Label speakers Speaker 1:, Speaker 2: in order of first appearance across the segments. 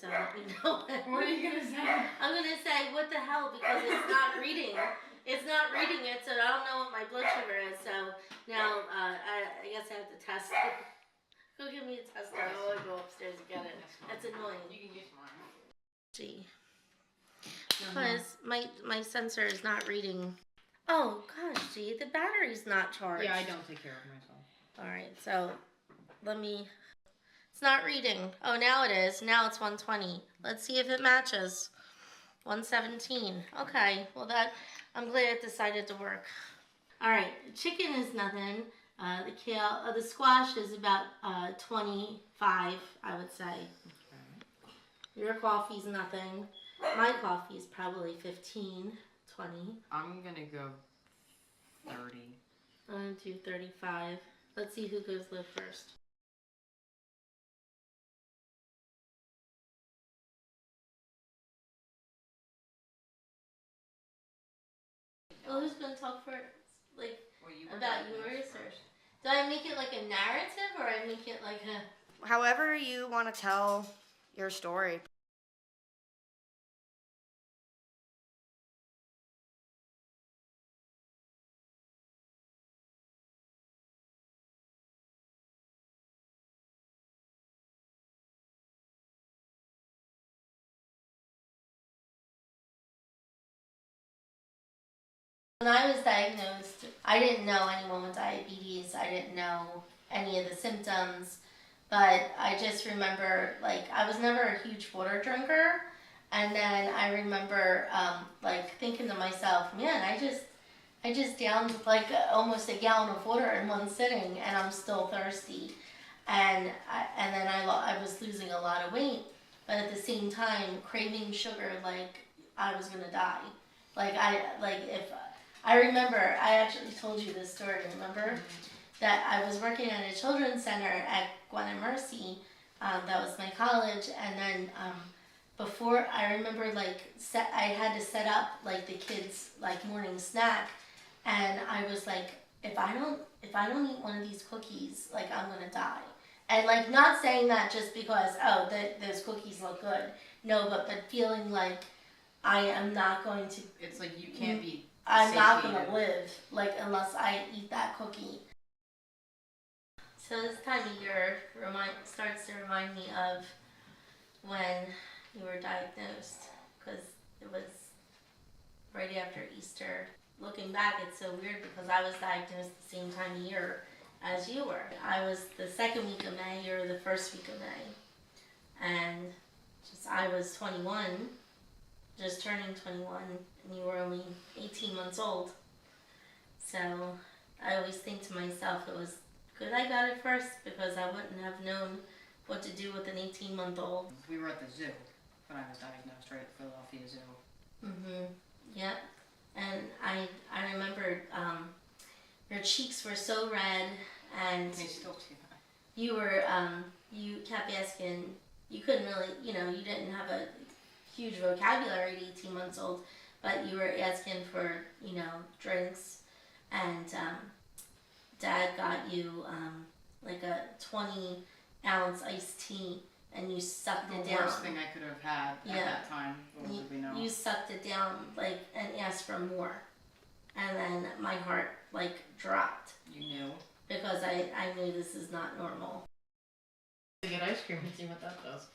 Speaker 1: so let me know.
Speaker 2: What are you gonna say?
Speaker 1: I'm gonna say, what the hell, because it's not reading. It's not reading it, so I don't know what my blood sugar is. So now I guess I have to test it. Go give me a tester. I'll go upstairs and get it. That's annoying.
Speaker 2: You can use mine.
Speaker 1: Gee. Because my sensor is not reading. Oh gosh, gee, the battery's not charged.
Speaker 2: Yeah, I don't take care of myself.
Speaker 1: Alright, so let me. It's not reading. Oh, now it is. Now it's 120. Let's see if it matches. 117. Okay, well I'm glad it decided to work. Alright, chicken is nothing. The kale, the squash is about 25, I would say. Okay. Your coffee's nothing. My coffee is probably 15, 20.
Speaker 2: I'm gonna go 30.
Speaker 1: I'm gonna do 35. Let's see who goes live first. Oh, who's gonna talk first? Like, about yours, or do I make it like a narrative, or I make it like a...
Speaker 3: However you want to tell your story.
Speaker 1: When I was diagnosed, I didn't know anyone with diabetes. I didn't know any of the symptoms, but I just remember, like, I was never a huge water drinker, and then I remember, like, thinking to myself, man, I just downed like almost a gallon of water in one sitting, and I'm still thirsty, and then I was losing a lot of weight, but at the same time craving sugar like I was gonna die. I remember, I actually told you this story, remember? That I was working at a children's center at Gwen and Mercy, that was my college, and then before, I remember I had to set up like the kids' like morning snack, and I was like, if I don't eat one of these cookies, like I'm gonna die. And like not saying that just because, oh, those cookies look good. No, but feeling like I am not going to.
Speaker 2: It's like you can't be.
Speaker 1: I'm not gonna live like unless I eat that cookie. So this time of year starts to remind me of when you were diagnosed, because it was right after Easter. Looking back, it's so weird because I was diagnosed the same time of year as you were. I was the second week of May, you were the first week of May, and I was 21. Just turning 21, and you were only 18 months old. So I always think to myself, it was good I got it first, because I wouldn't have known what to do with an 18-month-old.
Speaker 2: We were at the zoo when I was diagnosed, right at Philadelphia Zoo.
Speaker 1: Yep. And I remembered your cheeks were so red, and
Speaker 2: They still do that.
Speaker 1: you were you kept asking. You couldn't really, you didn't have a huge vocabulary at 18 months old, but you were asking for, drinks, and Dad got you like a 20-ounce iced tea, and you sucked it down.
Speaker 2: The worst thing I could have had at that time.
Speaker 1: You sucked it down, like, and asked for more, and then my heart, like, dropped.
Speaker 2: You knew?
Speaker 1: Because I knew this is not normal.
Speaker 2: Get ice cream and see what that does.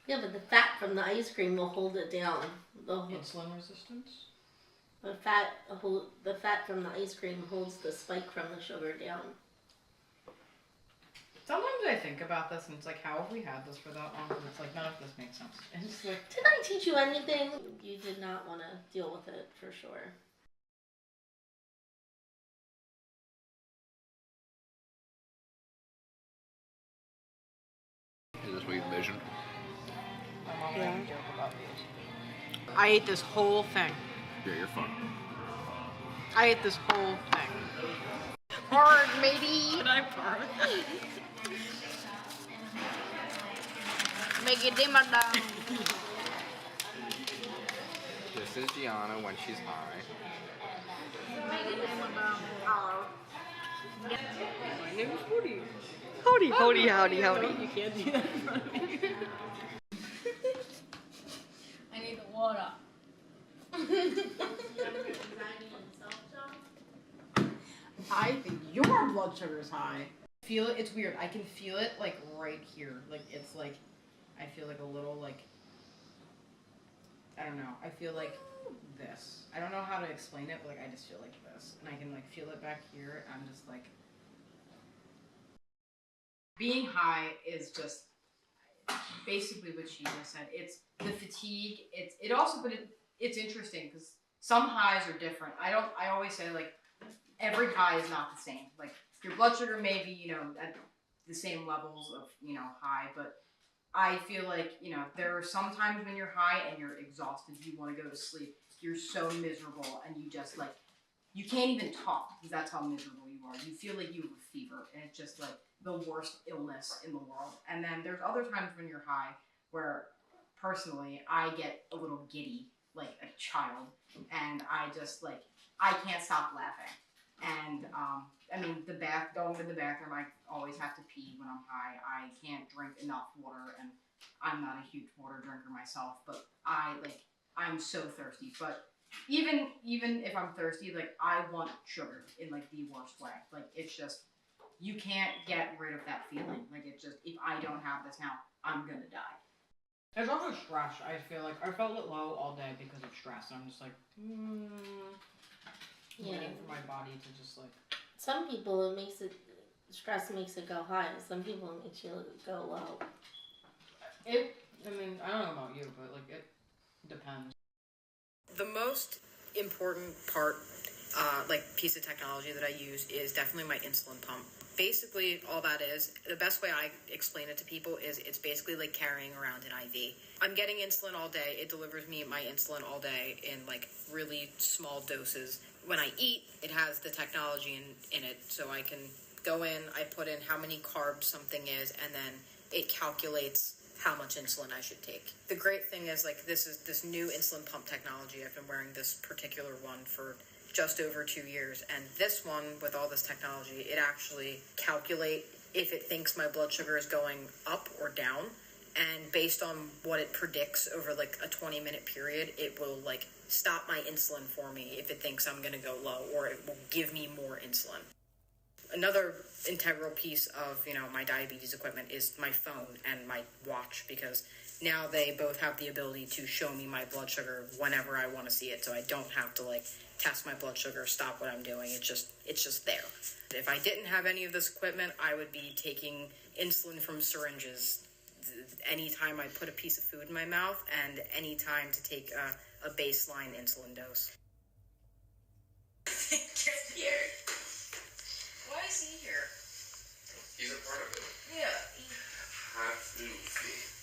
Speaker 1: Yeah, but the fat from the ice cream will hold it down.
Speaker 2: Insulin resistance?
Speaker 1: The fat from the ice cream holds the spike from the sugar down.
Speaker 2: Sometimes I think about this and it's like, how have we had this for that long? And it's like, none of this makes sense. It's just like,
Speaker 1: did I teach you anything? You did not want to deal with it, for sure.
Speaker 4: Is this what you envisioned?
Speaker 2: yeah. I ate this whole thing.
Speaker 4: Yeah, you're fun.
Speaker 2: I ate this whole thing. Hard, matey. Can I part? Make it dimmer down.
Speaker 4: This is Gianna when she's high.
Speaker 2: Make it dimmer down. Hello. My name is Woody.
Speaker 3: Howdy, howdy, howdy, howdy.
Speaker 2: You can't do that in front of me. blood sugar is high. Feel it, it's weird. I can feel it like right here. Like it's like, I feel like a little like, I don't know. I feel like this. I don't know how to explain it, but like I just feel like this. And I can like feel it back here. I'm just like, being high is just basically what she just said. It's the fatigue. It also, but it's interesting because some highs are different. I always say like every high is not the same. Like your blood sugar may be, you know, at the same levels of, you know, high, but I feel like, you know, there are some times when you're high and you're exhausted, you want to go to sleep. You're so miserable and you just like, you can't even talk because that's how miserable you are. You feel like you have a fever and it's just like the worst illness in the world. And then there's other times when you're high where personally I get a little giddy like a child and I just like, I can't stop laughing. And I mean, going to the bathroom, I always have to pee when I'm high. I can't drink enough water and I'm not a huge water drinker myself, but I'm so thirsty. But even if I'm thirsty, like I want sugar in like the worst way. Like it's just, you can't get rid of that feeling. Like it's just, if I don't have this now, I'm gonna die. There's also stress. I feel like I felt it low all day because of stress. And I'm just like, waiting for my body to just like.
Speaker 1: Some people stress makes it go high. Some people it makes you go low.
Speaker 2: I mean, I don't know about you, but like it depends.
Speaker 5: The most important part, like piece of technology that I use is definitely my insulin pump. Basically, all that is, the best way I explain it to people is it's basically like carrying around an IV. I'm getting insulin all day. It delivers me my insulin all day in like really small doses. When I eat, it has the technology in it, so I can go in, I put in how many carbs something is, and then it calculates how much insulin I should take. The great thing is like this new insulin pump technology. I've been wearing this particular one for just over 2 years, and this one with all this technology, it actually calculates if it thinks my blood sugar is going up or down, and based on what it predicts over like a 20-minute period, it will like stop my insulin for me if it thinks I'm gonna go low, or it will give me more insulin. Another integral piece of, you know, my diabetes equipment is my phone and my watch, because now they both have the ability to show me my blood sugar whenever I want to see it, so I don't have to like test my blood sugar, stop what I'm doing. It's just there. If I didn't have any of this equipment, I would be taking insulin from syringes anytime I put a piece of food in my mouth and anytime to take a baseline insulin dose.
Speaker 6: Get here. Why is he here?
Speaker 4: He's a part of it.
Speaker 6: Yeah.
Speaker 4: Have to see.